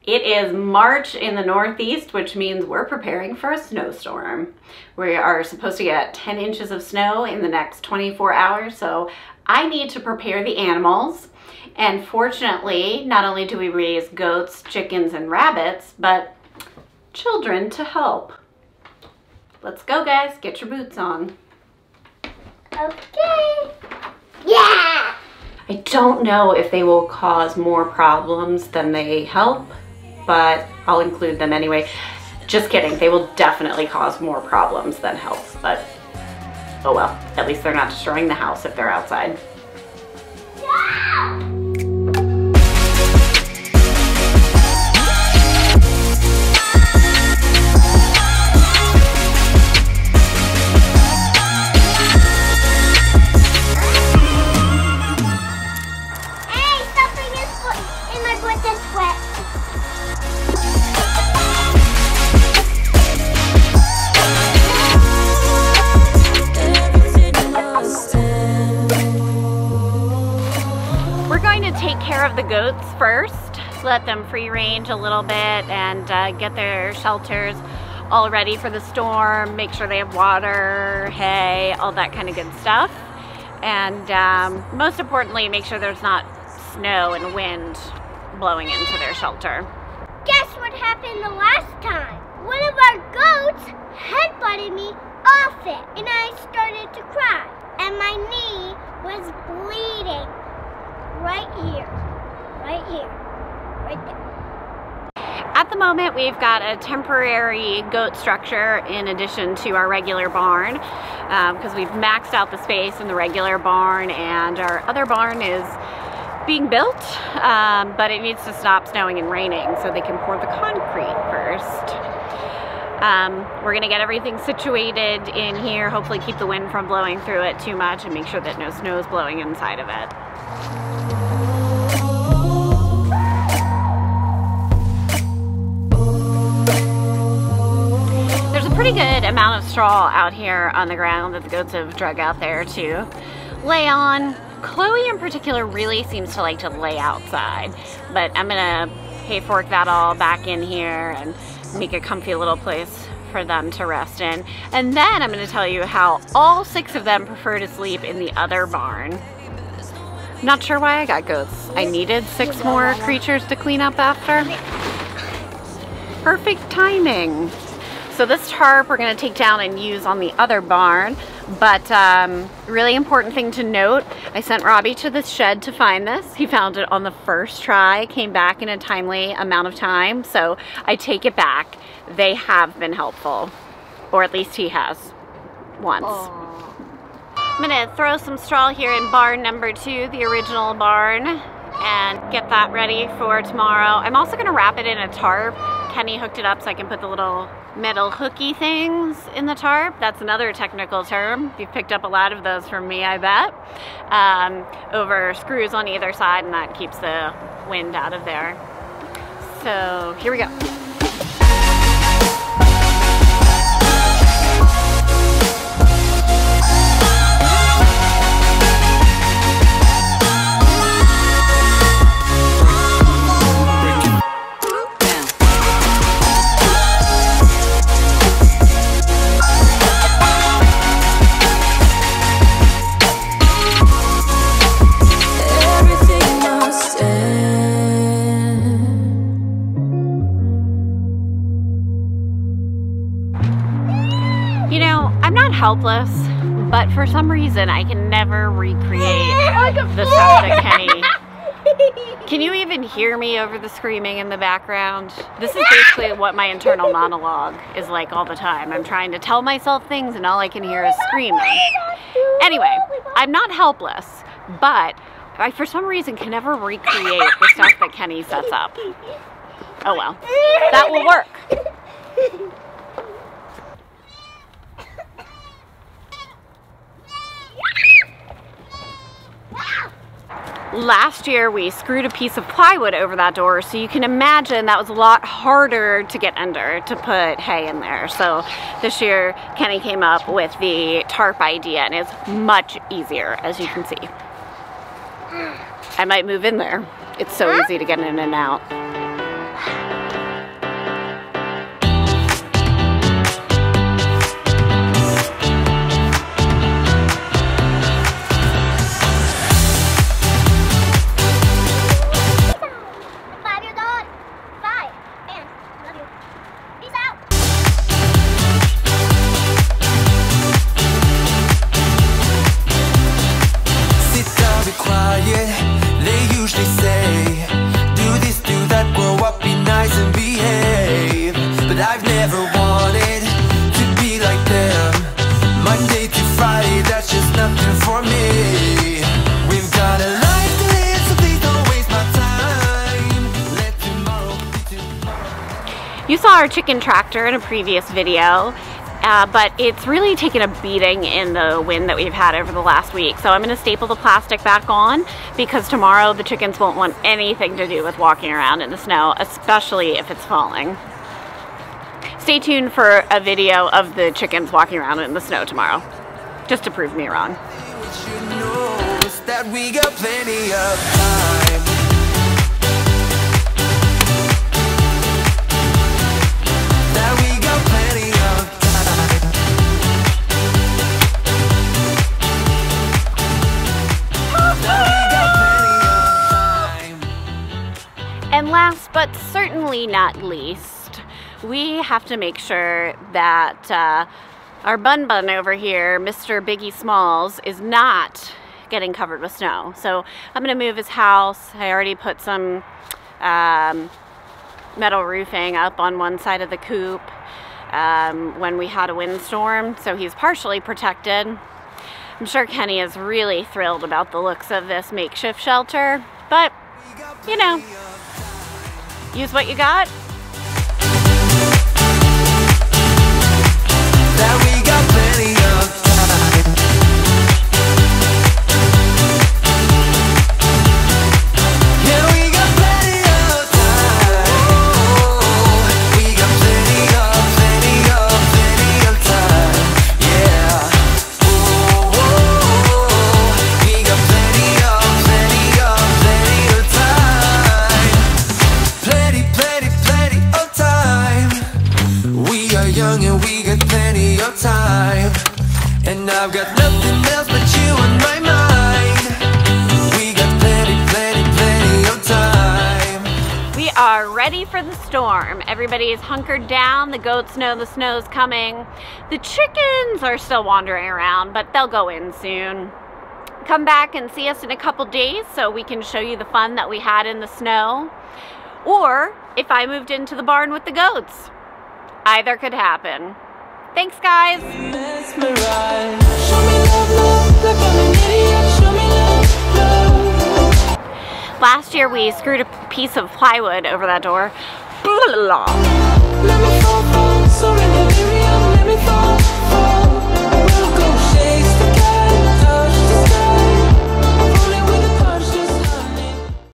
It is March in the Northeast, which means we're preparing for a snowstorm. We are supposed to get 10 inches of snow in the next 24 hours, so I need to prepare the animals. And fortunately, not only do we raise goats, chickens, and rabbits, but children to help. Let's go, guys. Get your boots on. Okay. Yeah! I don't know if they will cause more problems than they help, but I'll include them anyway. Just kidding. They will definitely cause more problems than help, but oh well. At least they're not destroying the house if they're outside. Yeah! Of the goats first, let them free range a little bit and get their shelters all ready for the storm, make sure they have water, hay, all that kind of good stuff, and most importantly, make sure there's not snow and wind blowing into their shelter. Guess what happened the last time? One of our goats headbutted me off it and I started to cry and my knee was bleeding right here. Right here, right there. At the moment, we've got a temporary goat structure in addition to our regular barn because we've maxed out the space in the regular barn and our other barn is being built, but it needs to stop snowing and raining so they can pour the concrete first. We're gonna get everything situated in here, hopefully keep the wind from blowing through it too much and make sure that no snow is blowing inside of it. Pretty good amount of straw out here on the ground that the goats have drug out there to lay on. Chloe in particular really seems to like to lay outside, but I'm gonna hay fork that all back in here and make a comfy little place for them to rest in. And then I'm gonna tell you how all 6 of them prefer to sleep in the other barn. Not sure why I got goats. I needed 6 more creatures to clean up after. Perfect timing. So this tarp we're going to take down and use on the other barn, but really important thing to note, I sent Robbie to the shed to find this. He found it on the first try, came back in a timely amount of time, so I take it back. They have been helpful, or at least he has, once. Aww. I'm going to throw some straw here in barn number 2, the original barn, and get that ready for tomorrow. I'm also going to wrap it in a tarp. Kenny hooked it up so I can put the little metal hooky things in the tarp. That's another technical term. You've picked up a lot of those from me, I bet. Over screws on either side, and that keeps the wind out of there. So here we go. Helpless, but for some reason I can never recreate the stuff that Kenny. Can you even hear me over the screaming in the background? This is basically what my internal monologue is like all the time. I'm trying to tell myself things and all I can hear is screaming. Anyway, I'm not helpless, but I for some reason can never recreate the stuff that Kenny sets up. Oh well, that will work. Last year we screwed a piece of plywood over that door, so you can imagine that was a lot harder to get under to put hay in there. So this year Kenny came up with the tarp idea and it's much easier, as you can see. I might move in there. It's so easy to get in and out. You saw our chicken tractor in a previous video, but it's really taken a beating in the wind that we've had over the last week. So I'm going to staple the plastic back on because tomorrow the chickens won't want anything to do with walking around in the snow, especially if it's falling. Stay tuned for a video of the chickens walking around in the snow tomorrow, just to prove me wrong. That we got plenty of time. That we got plenty of time. That we got plenty of time. And last but certainly not least, we have to make sure that our bun over here, Mr. Biggie Smalls, is not getting covered with snow. So I'm gonna move his house. I already put some metal roofing up on one side of the coop when we had a windstorm, so he's partially protected. I'm sure Kenny is really thrilled about the looks of this makeshift shelter, but you know, use what you got. That we got plenty of time. And I've got nothing else but you on my mind. We got plenty of time. We are ready for the storm. Everybody is hunkered down. The goats know the snow's coming. The chickens are still wandering around, but they'll go in soon. Come back and see us in a couple days so we can show you the fun that we had in the snow. Or if I moved into the barn with the goats. Either could happen. Thanks, guys. Last year we screwed a piece of plywood over that door. Blah, blah, blah.